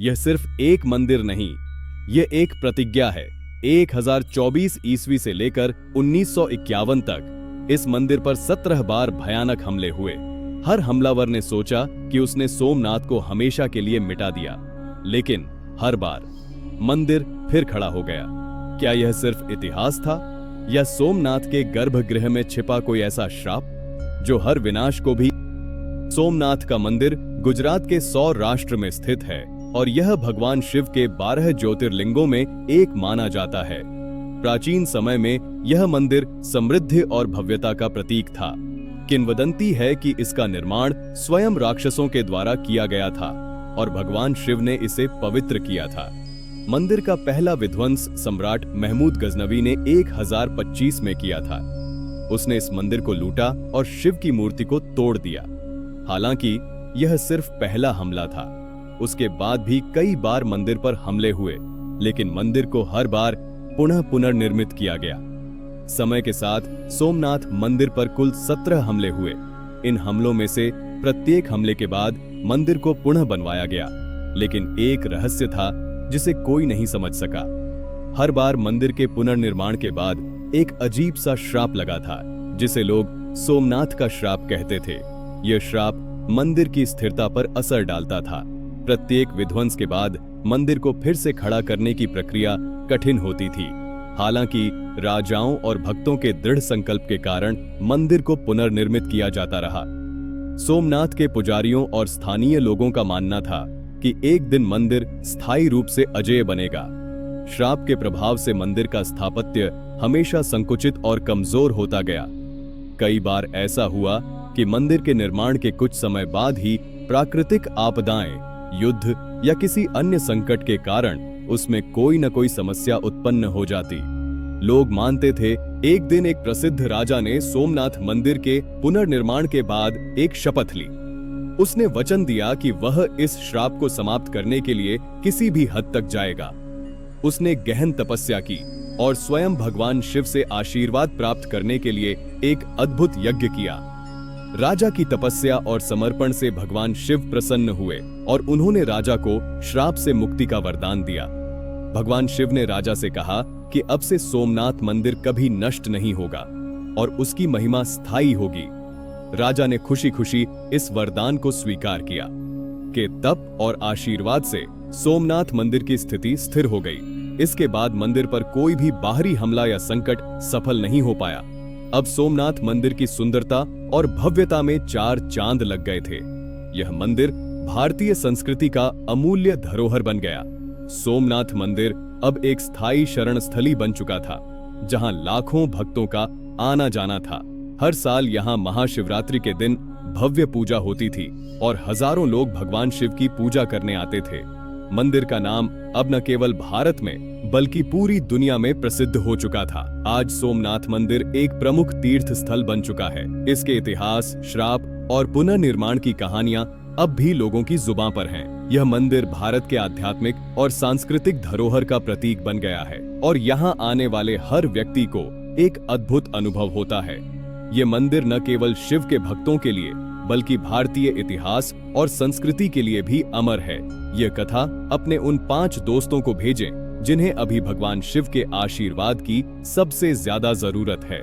यह सिर्फ एक मंदिर नहीं, यह एक प्रतिज्ञा है। 1024 ईस्वी से लेकर 1951 तक इस मंदिर पर 17 बार भयानक हमले हुए। हर हमलावर ने सोचा कि उसने सोमनाथ को हमेशा के लिए मिटा दिया, लेकिन हर बार मंदिर फिर खड़ा हो गया। क्या यह सिर्फ इतिहास था या सोमनाथ के गर्भगृह में छिपा कोई ऐसा श्राप जो हर विनाश को भी? सोमनाथ का मंदिर गुजरात के सौराष्ट्र में स्थित है और यह भगवान शिव के 12 ज्योतिर्लिंगों में एक माना जाता है। प्राचीन समय में यह मंदिर समृद्धि और भव्यता का प्रतीक था। किंवदंती है कि इसका निर्माण स्वयं राक्षसों के द्वारा किया गया था और भगवान शिव ने इसे पवित्र किया था। मंदिर का पहला विध्वंस सम्राट महमूद गजनवी ने 1025 में किया था। उसने इस मंदिर को लूटा और शिव की मूर्ति को तोड़ दिया। हालांकि यह सिर्फ पहला हमला था। उसके बाद भी कई बार मंदिर पर हमले हुए, लेकिन मंदिर को हर बार पुनः पुनर्निर्मित किया गया। समय के साथ सोमनाथ मंदिर पर कुल 17 हमले हुए। इन हमलों में से प्रत्येक हमले के बाद मंदिर को पुनः बनवाया गया, लेकिन एक रहस्य था जिसे कोई नहीं समझ सका। हर बार मंदिर के पुनर्निर्माण के बाद एक अजीब सा श्राप लगा था, जिसे लोग सोमनाथ का श्राप कहते थे। यह श्राप मंदिर की स्थिरता पर असर डालता था। प्रत्येक विध्वंस के बाद मंदिर को फिर से खड़ा करने की प्रक्रिया कठिन होती थी। हालांकि राजाओं और भक्तों के दृढ़ संकल्प के कारण मंदिर को पुनर्निर्मित किया जाता रहा। सोमनाथ के पुजारियों और स्थानीय लोगों का मानना था कि एक दिन मंदिर स्थायी रूप से अजेय बनेगा। श्राप के प्रभाव से मंदिर का स्थापत्य हमेशा संकुचित और कमजोर होता गया। कई बार ऐसा हुआ कि मंदिर के निर्माण के कुछ समय बाद ही प्राकृतिक आपदाएं, युद्ध या किसी अन्य संकट के कारण उसमें कोई न कोई समस्या उत्पन्न हो जाती। लोग मानते थे एक दिन एक प्रसिद्ध राजा ने सोमनाथ मंदिर के पुनर्निर्माण के बाद एक शपथ ली। उसने वचन दिया कि वह इस श्राप को समाप्त करने के लिए किसी भी हद तक जाएगा। उसने गहन तपस्या की और स्वयं भगवान शिव से आशीर्वाद प्राप्त करने के लिए एक अद्भुत यज्ञ किया। राजा की तपस्या और समर्पण से भगवान शिव प्रसन्न हुए और उन्होंने राजा को श्राप से मुक्ति का वरदान दिया। भगवान शिव ने राजा से कहा कि अब से सोमनाथ मंदिर कभी नष्ट नहीं होगा और उसकी महिमा स्थायी होगी। राजा ने खुशी खुशी इस वरदान को स्वीकार किया कि तप और आशीर्वाद से सोमनाथ मंदिर की स्थिति स्थिर हो गई। इसके बाद मंदिर पर कोई भी बाहरी हमला या संकट सफल नहीं हो पाया। अब सोमनाथ मंदिर की सुंदरता और भव्यता में 4 चांद लग गए थे। यह मंदिर भारतीय संस्कृति का अमूल्य धरोहर बन गया। सोमनाथ मंदिर अब एक स्थायी शरण स्थली बन चुका था, जहां लाखों भक्तों का आना जाना था। हर साल यहां महाशिवरात्रि के दिन भव्य पूजा होती थी और हजारों लोग भगवान शिव की पूजा करने आते थे। मंदिर का नाम अब न केवल भारत में बल्कि पूरी दुनिया में प्रसिद्ध हो चुका था। आज सोमनाथ मंदिर एक प्रमुख तीर्थ स्थल बन चुका है। इसके इतिहास, श्राप और पुनर्निर्माण की कहानियां अब भी लोगों की जुबां पर हैं। यह मंदिर भारत के आध्यात्मिक और सांस्कृतिक धरोहर का प्रतीक बन गया है और यहाँ आने वाले हर व्यक्ति को एक अद्भुत अनुभव होता है। ये मंदिर न केवल शिव के भक्तों के लिए बल्कि भारतीय इतिहास और संस्कृति के लिए भी अमर है। यह कथा अपने उन 5 दोस्तों को भेजें जिन्हें अभी भगवान शिव के आशीर्वाद की सबसे ज्यादा जरूरत है।